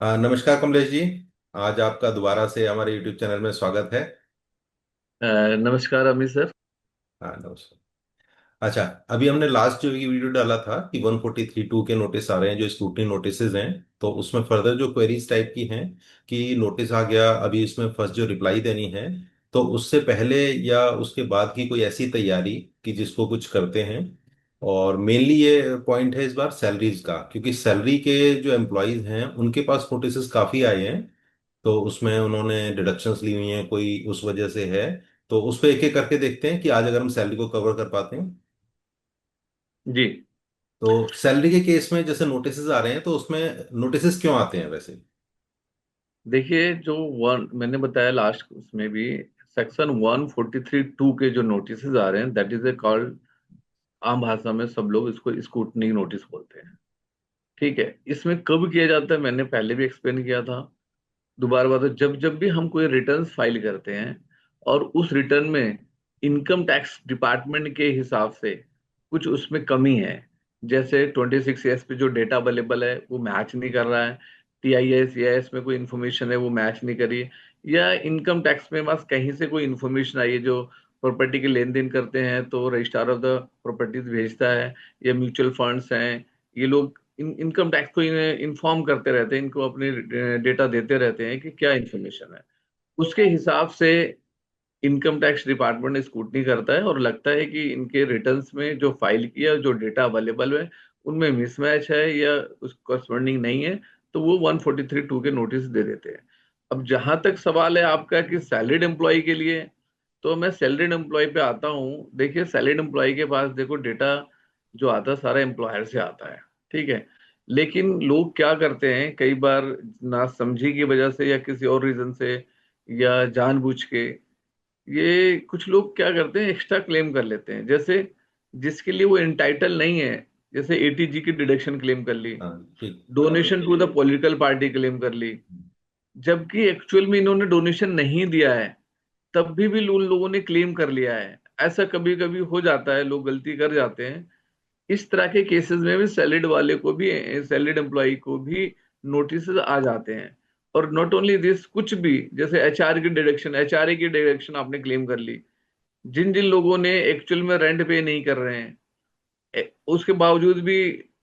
नमस्कार कमलेश जी। आज आपका दोबारा से हमारे यूट्यूब चैनल में स्वागत है। नमस्कार अमित सर। हाँ, नमस्कार। अच्छा, अभी हमने लास्ट जो ये वीडियो डाला था कि 143(2) के नोटिस आ रहे हैं, जो स्क्रूटनी नोटिसेज हैं। तो उसमें फर्दर जो क्वेरीज टाइप की हैं कि नोटिस आ गया, अभी इसमें फर्स्ट जो रिप्लाई देनी है, तो उससे पहले या उसके बाद की कोई ऐसी तैयारी कि जिसको कुछ करते हैं। और मेनली ये पॉइंट है इस बार सैलरीज का, क्योंकि सैलरी के जो एम्प्लॉयज हैं उनके पास नोटिसेस काफ़ी आए हैं। तो उसमें उन्होंने डिडक्शंस ली हुई हैं, कोई उस वजह से है। तो उस पर एक एक करके देखते हैं कि आज अगर हम सैलरी को कवर कर पाते हैं। जी। तो सैलरी के केस में जैसे नोटिसेस आ रहे हैं, तो उसमें नोटिसेस क्यों आते हैं वैसे? देखिए, जो वन मैंने बताया लास्ट उसमें भी, सेक्शन 143(2) के जो नोटिस आ रहे हैं, दैट इज ए कॉल्ड, आम भाषा में सब लोग इसको स्कूटनी नोटिस बोलते हैं। ठीक है, इसमें कब किया जाता है मैंने पहले भी एक्सप्लेन किया था। दोबारा बात है, जब जब भी हम कोई रिटर्न फाइल करते हैं और उस रिटर्न में इनकम टैक्स डिपार्टमेंट के हिसाब से कुछ उसमें कमी है, जैसे 26 पे जो डेटा अवेलेबल है वो मैच नहीं कर रहा है, TIS या एस में कोई इन्फॉर्मेशन है वो मैच नहीं करी, या इनकम टैक्स में बस कहीं से कोई इन्फॉर्मेशन आई है जो प्रॉपर्टी के लेन देन करते हैं तो रजिस्ट्रार ऑफ द प्रॉपर्टीज भेजता है, या म्यूचुअल फंड्स हैं, ये लोग इनकम टैक्स को इन्फॉर्म करते रहते हैं, इनको अपने डेटा देते रहते हैं कि क्या इन्फॉर्मेशन है। उसके हिसाब से इनकम टैक्स डिपार्टमेंट स्क्रूटनी करता है और लगता है कि इनके रिटर्न्स में जो फाइल किया जो डेटा अवेलेबल है उनमें मिसमैच है या उस करस्पॉन्डिंग नहीं है, तो वो 143(2) के नोटिस दे देते हैं। अब जहां तक सवाल है आपका कि सैलरीड एम्प्लॉय के लिए, तो मैं सैलरीड एम्प्लॉय पे आता हूँ। देखिए, सैलरीड एम्प्लॉय के पास देखो डेटा जो आता है सारा एम्प्लॉयर से आता है। ठीक है, लेकिन लोग क्या करते हैं कई बार, ना समझी की वजह से या किसी और रीजन से या जानबूझ के, ये कुछ लोग क्या करते हैं एक्स्ट्रा क्लेम कर लेते हैं, जैसे जिसके लिए वो एंटाइटल नहीं है। जैसे ATG की डिडक्शन क्लेम कर ली, हाँ, ठीक। Donation to the political party claim कर ली, जबकि एक्चुअल में इन्होंने डोनेशन नहीं दिया है, तब भी उन लोगों ने क्लेम कर लिया है। ऐसा कभी कभी हो जाता है, लोग गलती कर जाते हैं। इस तरह के केसेस में भी सैलरीड वाले को भी, सैलरीड एम्प्लॉय को भी नोटिस आ जाते हैं। और नॉट ओनली दिस, कुछ भी जैसे HRA की डिडक्शन आपने क्लेम कर ली, जिन जिन लोगों ने एक्चुअल में रेंट पे नहीं कर रहे हैं, उसके बावजूद भी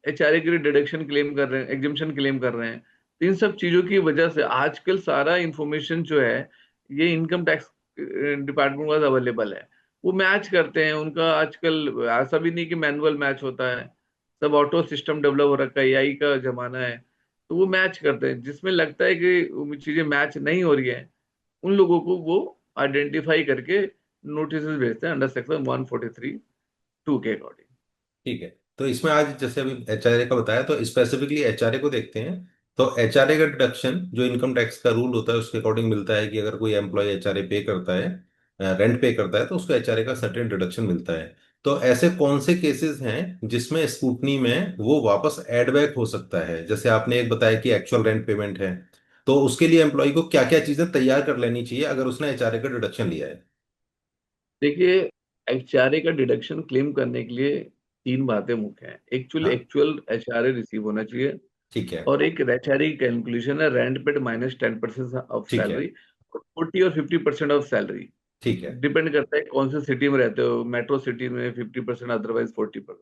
HRA की डिडक्शन क्लेम कर रहे हैं, एग्जिम्पशन क्लेम कर रहे हैं। तो इन सब चीजों की वजह से आजकल सारा इंफॉर्मेशन जो है ये इनकम टैक्स डिपार्टमेंट पास अवेलेबल है, वो मैच करते हैं उनका। आजकल ऐसा भी नहीं कि मैनुअल मैच होता है, सब ऑटो सिस्टम डेवलप हो रखा है, AI का जमाना है। तो वो मैच करते हैं, जिसमें लगता है कि वो चीजें मैच नहीं हो रही है, उन लोगों को वो आइडेंटिफाई करके नोटिस भेजते हैं अंडर सेक्शन 143(2) के अकॉर्डिंग। ठीक है, तो इसमें आज जैसे अभी एचआरए का बताया, तो स्पेसिफिकली एचआरए को देखते हैं। तो एचआरए का डिडक्शन जो इनकम टैक्स का रूल होता है उसके अकॉर्डिंग मिलता है कि अगर कोई एम्प्लॉय एचआरए पे करता है, रेंट पे करता है, तो उसको एचआरए का सर्टेन डिडक्शन मिलता है। तो ऐसे कौन से केसेस हैं जिसमें स्कूटनी में वो वापस एड बैक हो सकता है? जैसे आपने एक बताया कि एक्चुअल रेंट पेमेंट है, तो उसके लिए एम्प्लॉय को क्या क्या चीजें तैयार कर लेनी चाहिए अगर उसने एचआरए का डिडक्शन लिया है? देखिए, HRA का डिडक्शन क्लेम करने के लिए तीन बातें मुख्य हैं। एक्चुअली हाँ, एक्चुअल HRA रिसीव होना चाहिए, ठीक है। और एक HRA की कैलकुलेशन है रेंट पेड माइनस 10% ऑफ ठीक है। सैलरी, 40 और 50% ऑफ सैलरी। ठीक है। डिपेंड करता है कौन से सिटी में रहते हो, मेट्रो सिटी में 50%, अदरवाइज 40%।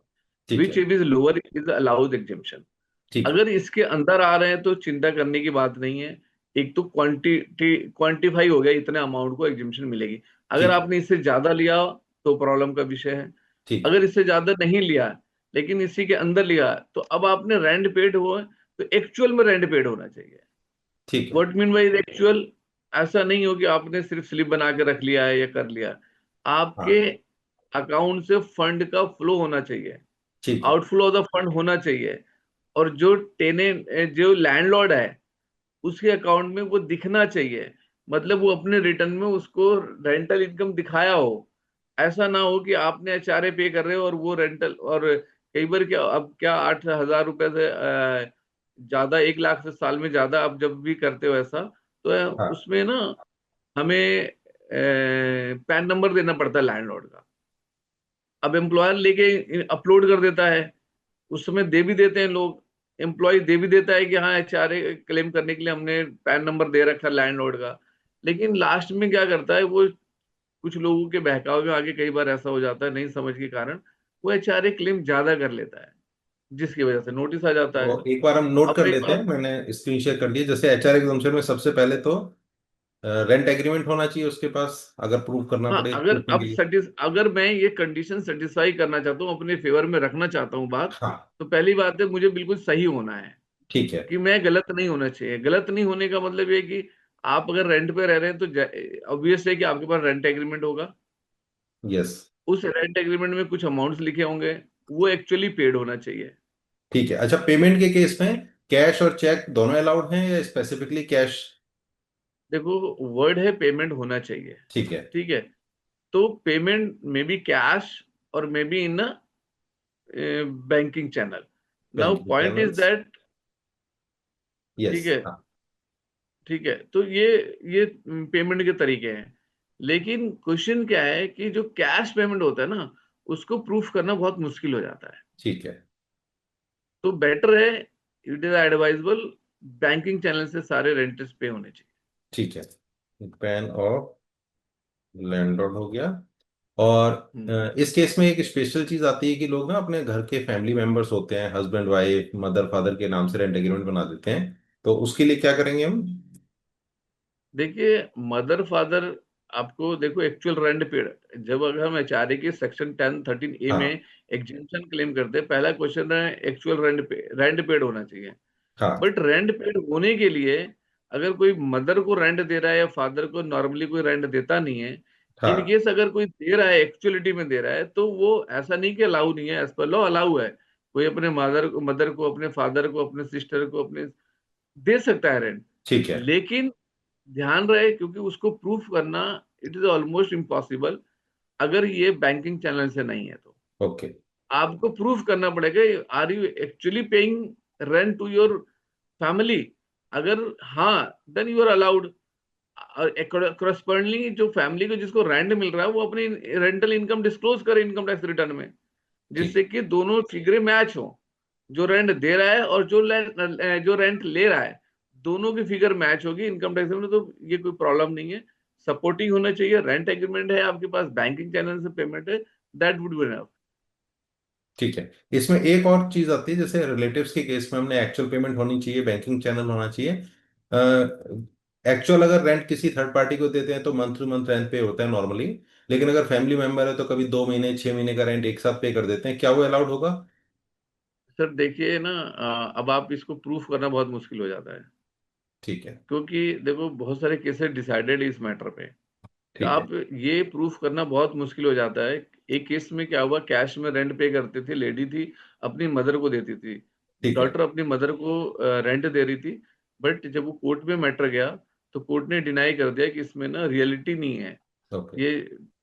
ठीक विच है। Is lower is allowed exemption. ठीक है। अगर इसके अंदर आ रहे हैं तो चिंता करने की बात नहीं है। एक तो क्वांटिफाई हो गया, इतने अमाउंट को एग्जीम्पशन मिलेगी। अगर ठीक है। आपने इससे ज्यादा लिया तो प्रॉब्लम का विषय है। ठीक है। अगर इससे ज्यादा नहीं लिया लेकिन इसी के अंदर लिया, तो अब आपने रेंट पेड हुआ है, तो एक्चुअल में रेंट पेड होना चाहिए। ठीक है। व्हाट मीन बाई एक्चुअल, ऐसा नहीं हो कि आपने सिर्फ स्लिप बना के रख लिया है या कर लिया। आपके हाँ, अकाउंट से फंड का फ्लो होना चाहिए, ठीक है। आउटफ्लो ऑफ द फंड होना चाहिए। और जो टेनेंट, जो लैंडलॉर्ड है, उसके अकाउंट में वो दिखना चाहिए। मतलब वो अपने रिटर्न में उसको रेंटल इनकम दिखाया हो। ऐसा ना हो कि आपने HRA पे कर रहे हो और वो रेंटल, और कई बार क्या, अब क्या 8,000 रुपए से ज्यादा, 1 लाख से साल में ज्यादा आप जब भी करते हो ऐसा, तो हाँ, उसमें ना हमें पैन नंबर देना पड़ता है लैंडलॉर्ड का। अब एम्प्लॉयर लेके अपलोड कर देता है, उस समय दे भी देते हैं लोग, एम्प्लॉय दे भी देता है कि हाँ HRA क्लेम करने के लिए हमने पैन नंबर दे रखा है लैंडलॉर्ड का, लेकिन लास्ट में क्या करता है वो, कुछ लोगों के बहकावे में आगे कई बार ऐसा हो जाता है नहीं समझ के कारण, वो HRA क्लेम ज्यादा कर लेता है, जिसकी वजह से नोटिस आ जाता है। तो एक बार हम नोट अब कर एक लेते हैं, बात, मैंने स्क्रीन शेयर कर लिया। जैसे एचआर एग्जाम्पशन में सबसे पहले तो रेंट एग्रीमेंट होना चाहिए उसके पास, अगर प्रूव करना हाँ पड़े अगर स्कूटनी के अब लिए। अगर मैं ये कंडीशन सेटिस्फाई करना चाहता हूँ, अपने फेवर में रखना चाहता हूँ बात, हाँ। तो पहली बात है मुझे बिल्कुल सही होना है, ठीक है। कि मैं गलत नहीं होना चाहिए। गलत नहीं होने का मतलब ये है कि आप अगर रेंट पे रह रहे हैं तो ऑब्वियस है कि आपके पास रेंट एग्रीमेंट होगा। यस। उस रेंट एग्रीमेंट में कुछ अमाउंट्स लिखे होंगे, वो एक्चुअली पेड होना चाहिए। ठीक है। अच्छा, पेमेंट के केस में कैश और चेक दोनों अलाउड हैं या स्पेसिफिकली कैश? देखो, वर्ड है पेमेंट होना चाहिए, ठीक है। ठीक है। तो पेमेंट में बी कैश और may be in banking channel. Now banking point is channels. That, yes. ठीक है, हाँ। ठीक है, तो ये पेमेंट के तरीके हैं। लेकिन क्वेश्चन क्या है कि जो कैश पेमेंट होता है ना, उसको प्रूफ करना बहुत मुश्किल हो जाता है। ठीक है। तो बेटर है, it is advisable, banking channel से सारे रेंटर्स पे होने चाहिए। ठीक है। पैन और लैंडलॉर्ड हो गया। और हम्म। इस केस में एक स्पेशल चीज आती है कि लोग ना अपने घर के फैमिली मेंबर्स होते हैं, हस्बैंड वाइफ मदर फादर के नाम से रेंट एग्रीमेंट बना देते हैं। तो उसके लिए क्या करेंगे हम? देखिए, मदर फादर, आपको देखो एक्चुअल रेंट पेड, जब अगर हम HRA के सेक्शन 10(13)A में हाँ। एग्जेम्पशन क्लेम करते हैं, पहला क्वेश्चन है एक्चुअल रेंट पेड होना चाहिए। हाँ। बट रेंट पेड होने के लिए, अगर कोई मदर को रेंट दे रहा है या फादर को, नॉर्मली कोई रेंट देता नहीं है, इन हाँ। केस अगर कोई दे रहा है, एक्चुअलिटी में दे रहा है, तो वो ऐसा नहीं कि अलाउ नहीं है, एज पर लॉ अलाउ है। कोई अपने मदर को, अपने फादर को, अपने सिस्टर को, अपने दे सकता है रेंट। ठीक है। लेकिन ध्यान रहे, क्योंकि उसको प्रूफ करना इट इज ऑलमोस्ट इम्पॉसिबल, अगर ये बैंकिंग चैनल से नहीं है तो। ओके। आपको प्रूफ करना पड़ेगा, are you actually paying rent to your family? अगर हाँ, then you are allowed. Correspondingly जो फैमिली को जिसको रेंट मिल रहा है, वो अपनी रेंटल इनकम डिस्क्लोज करे इनकम टैक्स रिटर्न में, ठीक। जिससे कि दोनों फिगरें मैच हो। जो रेंट दे रहा है और जो रेंट ले रहा है, दोनों की फिगर मैच होगी इनकम टैक्स में, तो ये कोई प्रॉब्लम नहीं है। सपोर्टिंग होना चाहिए, रेंट एग्रीमेंट है आपके पास, बैंकिंग चैनल से पेमेंट है, दैट वुड बी इनफ। ठीक है। इसमें एक और चीज आती है, जैसे रिलेटिव्स के केस में हमने एक्चुअल पेमेंट होनी चाहिए, बैंकिंग चैनल होना चाहिए। एक्चुअल अगर रेंट किसी थर्ड पार्टी को देते हैं तो मंथ टू मंथ रेंट पे होता है नॉर्मली। लेकिन अगर फैमिली मेंबर है तो कभी 2 महीने 6 महीने का रेंट एक साथ पे कर देते हैं, क्या वो अलाउड होगा? सर देखिए ना, अब आप इसको प्रूफ करना बहुत मुश्किल हो जाता है, ठीक है। क्योंकि देखो बहुत सारे केसेस डिसाइडेड इस मैटर पे। ठीक है। आप ये प्रूफ करना बहुत मुश्किल हो जाता है। एक केस में क्या हुआ, कैश में रेंट पे करते थे, लेडी थी, अपनी मदर को देती थी, ठीक है। डॉटर अपनी मदर को रेंट दे रही थी। बट जब वो कोर्ट में मैटर गया, तो कोर्ट ने डिनाई कर दिया कि इसमें ना रियलिटी नहीं है, ओके। ये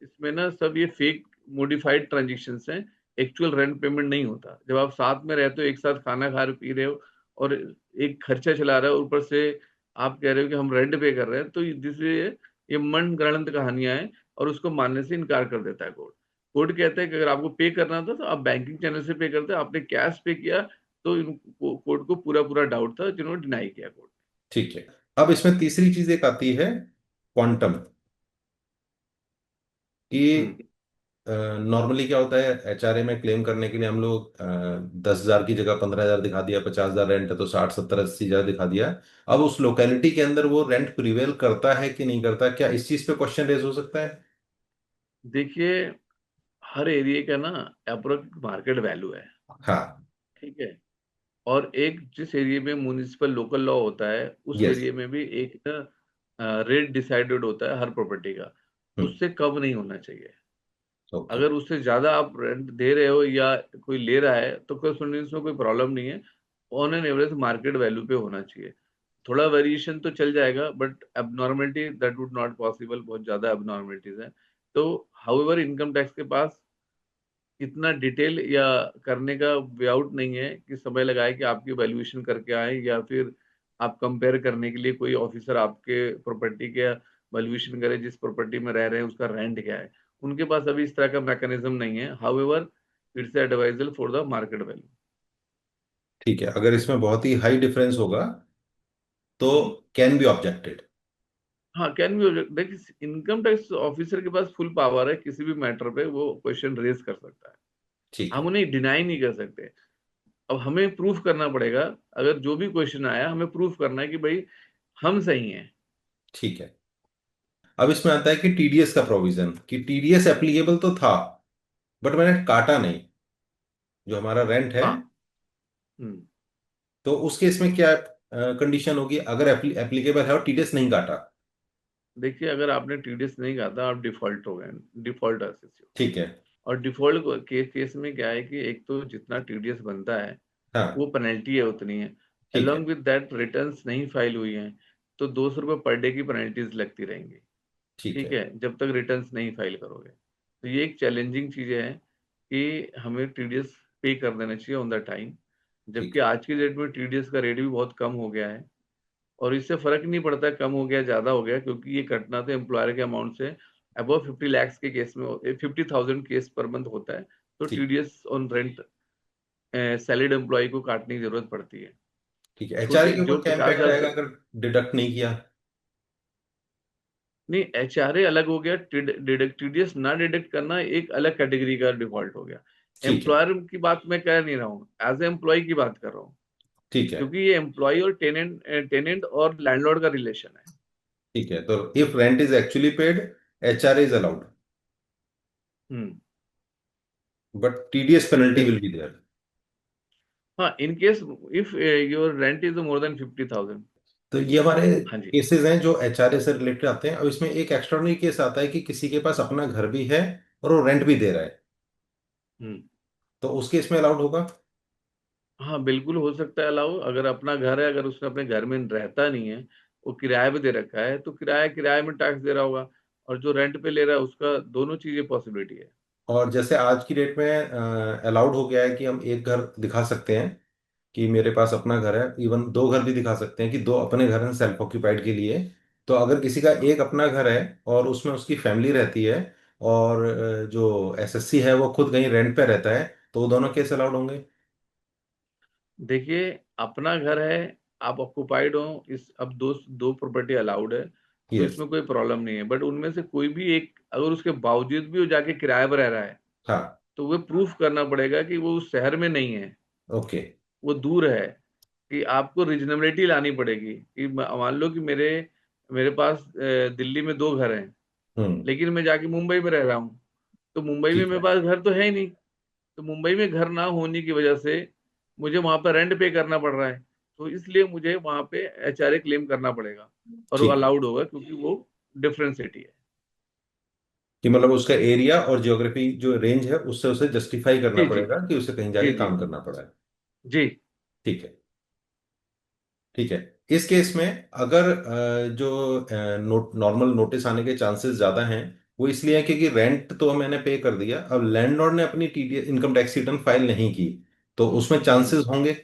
इसमें ना सब ये फेक मोडिफाइड ट्रांजेक्शन्स हैं, एक्चुअल रेंट पेमेंट नहीं होता। जब आप साथ में रहते हो, एक साथ खाना खा रहे पी रहे हो, और एक खर्चा चला रहे हो, ऊपर से आप कह रहे हो कि हम रेंट पे कर रहे हैं, तो ये मन गढ़ंत कहानियां हैं, और उसको मानने से इनकार कर देता है कोर्ट। कोर्ट कहता है कि अगर आपको पे करना था तो आप बैंकिंग चैनल से पे करते, आपने कैश पे किया, तो कोर्ट को पूरा पूरा डाउट था, जिन्होंने डिनाई किया कोर्ट। ठीक है। अब इसमें तीसरी चीज एक आती है, क्वांटम, हम्म। कि नॉर्मली क्या होता है एचआरए में क्लेम करने के लिए हम लोग 10,000 की जगह 15,000 दिखा दिया, 50,000 रेंट है तो 60 70 80 हजार दिखा दिया। अब उस लोकेलिटी के अंदर वो रेंट प्रिवेल करता है कि नहीं करता, क्या इस चीज पे क्वेश्चन रेज हो सकता है? देखिए, हर एरिया का ना अप्रोक्स मार्केट वैल्यू है, हाँ। ठीक है। और एक जिस एरिया में म्युनिसिपल लोकल लॉ होता है, उस यस। एरिया में भी एक रेट डिसाइडेड होता है हर प्रॉपर्टी का, हम्म। उससे कम नहीं होना चाहिए। ओके। अगर उससे ज्यादा आप रेंट दे रहे हो या कोई ले रहा है, तो correspondence में कोई प्रॉब्लम नहीं है, on an average market value पे होना चाहिए। थोड़ा वेरिएशन तो चल जाएगा, but abnormality that would not possible, बहुत ज्यादा एबनॉर्मेलिटीज हैं। तो हाउएवर इनकम टैक्स के पास इतना डिटेल या करने का वे आउट नहीं है कि समय लगाए कि आपकी वैल्यूएशन करके आए, या फिर आप कंपेयर करने के लिए कोई ऑफिसर आपके प्रॉपर्टी के वैल्यूएशन करे, जिस प्रॉपर्टी में रह रहे हैं उसका रेंट क्या है। उनके पास अभी इस तरह का मैकेनिज्म नहीं है। However, it's advisable for the market value. ठीक है, अगर इसमें बहुत ही हाई डिफरेंस होगा तो कैन बी ऑब्जेक्टेड। हाँ, कैन भी। देखिए, इनकम टैक्स ऑफिसर के पास फुल पावर है, किसी भी मैटर पे वो क्वेश्चन रेज कर सकता है। ठीक हम है। उन्हें डिनाई नहीं कर सकते। अब हमें प्रूफ करना पड़ेगा। अगर जो भी क्वेश्चन आया, हमें प्रूफ करना है कि भाई हम सही हैं। ठीक है। अब इसमें आता है कि टीडीएस का प्रोविजन, कि टीडीएस एप्लीकेबल तो था बट मैंने काटा नहीं, जो हमारा रेंट है। हाँ। हम्म। तो उस केस में क्या कंडीशन होगी अगर एप्लीकेबल है और टीडीएस नहीं काटा? देखिए, अगर आपने टीडीएस नहीं कहा था, आप डिफॉल्ट हो गए। Default SSC. ठीक है। और डिफॉल्ट केस में क्या है कि एक तो जितना टीडीएस बनता है वो हाँ। पेनल्टी है उतनी है। ठीक है। अलोंग विद दैट रिटर्न्स नहीं फाइल हुई हैं तो 200 रुपये पर डे की पेनल्टीज लगती रहेंगी। ठीक ठीक है। है, जब तक रिटर्न्स नहीं फाइल करोगे। तो ये एक चैलेंजिंग चीज़ है कि हमें टीडीएस पे कर देना चाहिए ऑन द टाइम। ठीक जबकि है। आज की डेट में टीडीएस का रेट भी बहुत कम हो गया है। और इससे फर्क नहीं पड़ता कम हो गया ज़्यादा हो गया, क्योंकि ये कटना तो एम्प्लॉयर के अमाउंट से अबव 50 लाख के केस में 50,000 केस पर मंथ होता है। तो ठीक। TDS on rent salaried employ को काटने की जरूरत पड़ती है। ठीक है, एचआरए छोटे के जो ऊपर क्या पचास इम्पैक्ट हजार आएगा से अगर डिडक्ट नहीं किया? नहीं, एचआरए अलग हो गया। डिडक्ट टीडीएस ना डिडक्ट करना एक अलग कैटेगरी का डिफॉल्ट हो गया। ठीक है। एम्प्लॉयर की बात मैं कह नहीं रहा हूँ, एज ए एम्प्लॉय की बात कर रहा हूँ। ठीक है। क्योंकि ये एम्प्लॉय और टेनेंट और लैंडलॉर्ड का रिलेशन है। ठीक है, तो if rent is actually paid, HRA is allowed, hmm. But TDS penalty yes. Will be there. हाँ, in case if your rent is more than 50,000। तो ये हमारे हाँ जी। केसेस हैं जो एचआरए से रिलेटेड आते हैं। अब इसमें एक एक्स्ट्राऑर्डिनरी केस आता है कि किसी के पास अपना घर भी है और वो रेंट भी दे रहा है, हम्म। तो उस केस में अलाउड होगा? हाँ, बिल्कुल हो सकता है अलाउ। अगर अपना घर है, अगर उसने अपने घर में रहता नहीं है, वो किराए पे दे रखा है, तो किराया किराए में टैक्स दे रहा होगा। और जो रेंट पे ले रहा है उसका, दोनों चीजें पॉसिबिलिटी है। और जैसे आज की डेट में अलाउड हो गया है कि हम एक घर दिखा सकते हैं कि मेरे पास अपना घर है, इवन दो घर भी दिखा सकते हैं कि दो अपने घर हैं सेल्फ ऑक्यूपाइड के लिए। तो अगर किसी का एक अपना घर है और उसमें उसकी फैमिली रहती है और जो एसएससी है वो खुद कहीं रेंट पे रहता है, तो वो दोनों केस अलाउड होंगे? देखिए, अपना घर है, आप ऑक्युपाइड हो, इस अब दो दो प्रॉपर्टी अलाउड है। तो यस। इसमें कोई प्रॉब्लम नहीं है। बट उनमें से कोई भी एक, अगर उसके बावजूद भी वो जाके किराए पर रह रहा है, हाँ। तो वो प्रूफ करना पड़ेगा कि वो उस शहर में नहीं है, ओके। वो दूर है। कि आपको रीजनेबिलिटी लानी पड़ेगी कि मान लो कि मेरे मेरे पास दिल्ली में दो घर हैं, हम्म। लेकिन मैं जाके मुंबई में रह रहा हूँ। तो मुंबई में ठीक मेरे है। पास घर तो है ही नहीं। तो मुंबई में घर ना होने की वजह से मुझे वहां पर रेंट पे करना पड़ रहा है। तो इसलिए मुझे वहां पे एचआरए क्लेम करना पड़ेगा। और वो ठीक है, अलाउड होगा, क्योंकि वो डिफरेंट सिटी है। कि मतलब उसका एरिया और जियोग्राफी जो रेंज है उससे उसे जस्टिफाई करना जी जी पड़ेगा कि उसे कहीं जी जाके जी काम करना पड़ा है। जी। ठीक है। ठीक है। इस केस में अगर जो नॉर्मल नोटिस आने के चांसेस ज्यादा हैं, वो इसलिए है क्योंकि रेंट तो मैंने पे कर दिया, अब लैंडलॉर्ड ने अपनी TDS income tax return file नहीं की, तो उसमें हम्म। चांसेस होंगे।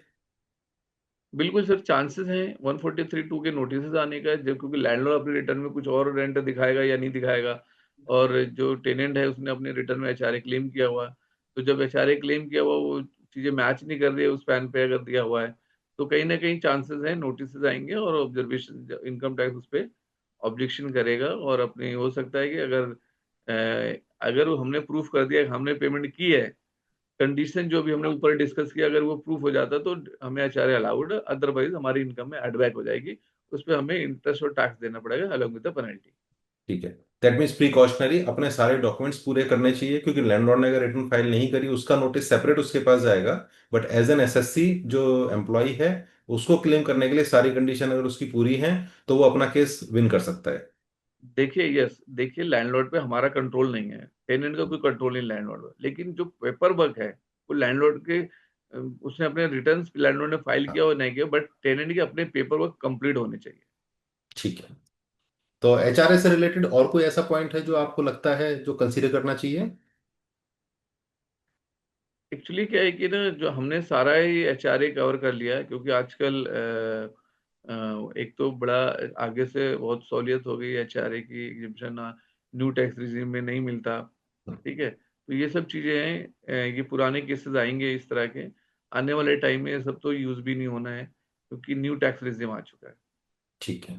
बिल्कुल सर, चांसेस हैं 143(2) के नोटिस आने का, जब क्योंकि लैंडलॉर्ड अपने रिटर्न में कुछ और रेंट दिखाएगा या नहीं दिखाएगा। और जो टेनेंट है उसने अपने रिटर्न में एचआरए क्लेम किया हुआ है। तो जब एचआरए क्लेम किया हुआ, वो चीजें मैच नहीं कर रही है उस पैन पे अगर दिया हुआ है, तो कहीं ना कहीं चांसेस हैं नोटिस आएंगे और ऑब्जर्वेशन इनकम टैक्स उस पर ऑब्जेक्शन करेगा। और अपने हो सकता है कि अगर हमने प्रूफ कर दिया कि हमने पेमेंट की है, कंडीशन जो भी हमने ऊपर डिस्कस किया, अगर वो प्रूफ हो जाता तो हमें एचआरए अलाउड, अदरवाइज हमारी इनकम में एड बैक हो जाएगी। उस पर हमें इंटरेस्ट और टैक्स देना पड़ेगा अलॉन्ग विद द पेनल्टी। ठीक है। दैट मीन्स प्रिकॉशनरी अपने सारे डॉक्यूमेंट्स पूरे करने चाहिए, क्योंकि लैंडलॉर्ड ने अगर रिटर्न फाइल नहीं करी उसका नोटिस सेपरेट उसके पास जाएगा, बट एज एन एसएससी जो एम्प्लॉय है उसको क्लेम करने के लिए सारी कंडीशन अगर उसकी पूरी है तो वो अपना केस विन कर सकता है। देखिए, यस, देखिए, लैंडलॉर्ड पे हमारा कंट्रोल नहीं है, टेनेंट का कोई कंट्रोल नहीं लैंडलॉर्ड पे, लेकिन जो पेपर वर्क है वो लैंडलॉर्ड के उसने अपने रिटर्न लैंडलॉर्ड ने फाइल हाँ। किया और नहीं किया, बट टेनेंट के अपने पेपर वर्क कंप्लीट होने चाहिए। ठीक है। तो एचआरए से रिलेटेड और कोई ऐसा पॉइंट है जो आपको लगता है जो कंसीडर करना चाहिए? एक्चुअली क्या है कि ना, जो हमने सारा ही एचआरए कवर कर लिया है, क्योंकि आजकल एक तो बड़ा आगे से बहुत सहूलियत हो गई एचआरए की एग्जिबिशन न्यू टैक्स रिजीम में नहीं मिलता। ठीक है, तो ये सब चीजें हैं। ये पुराने केसेस आएंगे इस तरह के। आने वाले टाइम में ये सब तो यूज भी नहीं होना है, क्योंकि न्यू टैक्स रेजिम आ चुका है। ठीक है।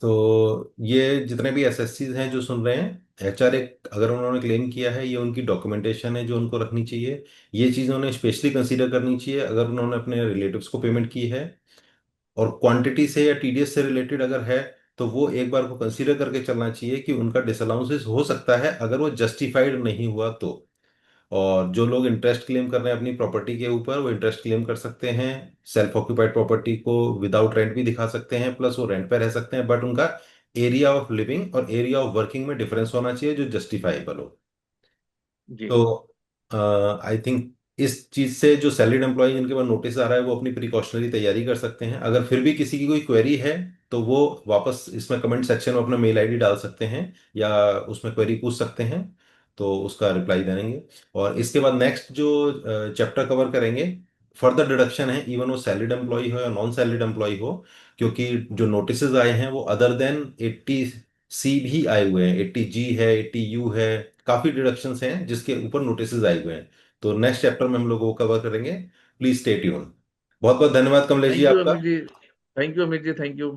तो ये जितने भी एसएससीज हैं जो सुन रहे हैं, एचआर एक अगर उन्होंने क्लेम किया है, ये उनकी डॉक्यूमेंटेशन है जो उनको रखनी चाहिए। ये चीज़ उन्हें स्पेशली कंसीडर करनी चाहिए अगर उन्होंने अपने रिलेटिव्स को पेमेंट की है। और क्वांटिटी से या टीडीएस से रिलेटेड अगर है, तो वो एक बार को कंसीडर करके चलना चाहिए कि उनका डिसअलाउंसेस हो सकता है अगर वो जस्टिफाइड नहीं हुआ तो। और जो लोग इंटरेस्ट क्लेम कर रहे हैं अपनी प्रॉपर्टी के ऊपर, वो इंटरेस्ट क्लेम कर सकते हैं। सेल्फ ऑक्यूपाइड प्रॉपर्टी को विदाउट रेंट भी दिखा सकते हैं, प्लस वो रेंट पे रह सकते हैं, बट उनका एरिया ऑफ लिविंग और एरिया ऑफ वर्किंग में डिफरेंस होना चाहिए जो जस्टिफाइबल हो। जी। तो आई थिंक इस चीज से जो सैलरीड एम्प्लॉय जिनके पास नोटिस आ रहा है वो अपनी प्रिकॉशनरी तैयारी कर सकते हैं। अगर फिर भी किसी की कोई क्वेरी है, तो वो वापस इसमें कमेंट सेक्शन में अपना मेल आईडी डाल सकते हैं या उसमें क्वेरी पूछ सकते हैं, तो उसका रिप्लाई देंगे। और इसके बाद नेक्स्ट जो चैप्टर कवर करेंगे, फर्दर डिडक्शन है, इवन वो सैलरीड एम्प्लॉय हो या नॉन सैलरीड एम्प्लॉय हो। क्योंकि जो नोटिसेज आए हैं वो अदर देन 80C भी आए हुए हैं, 80G है, 80U है। काफी डिडक्शंस हैं जिसके ऊपर नोटिसेज आए हुए हैं। तो नेक्स्ट चैप्टर में हम लोग वो कवर करेंगे। Please stay tuned. बहुत बहुत धन्यवाद कमलेश जी थैंक यू आपका। Amit ji. Thank you Amit ji, thank you.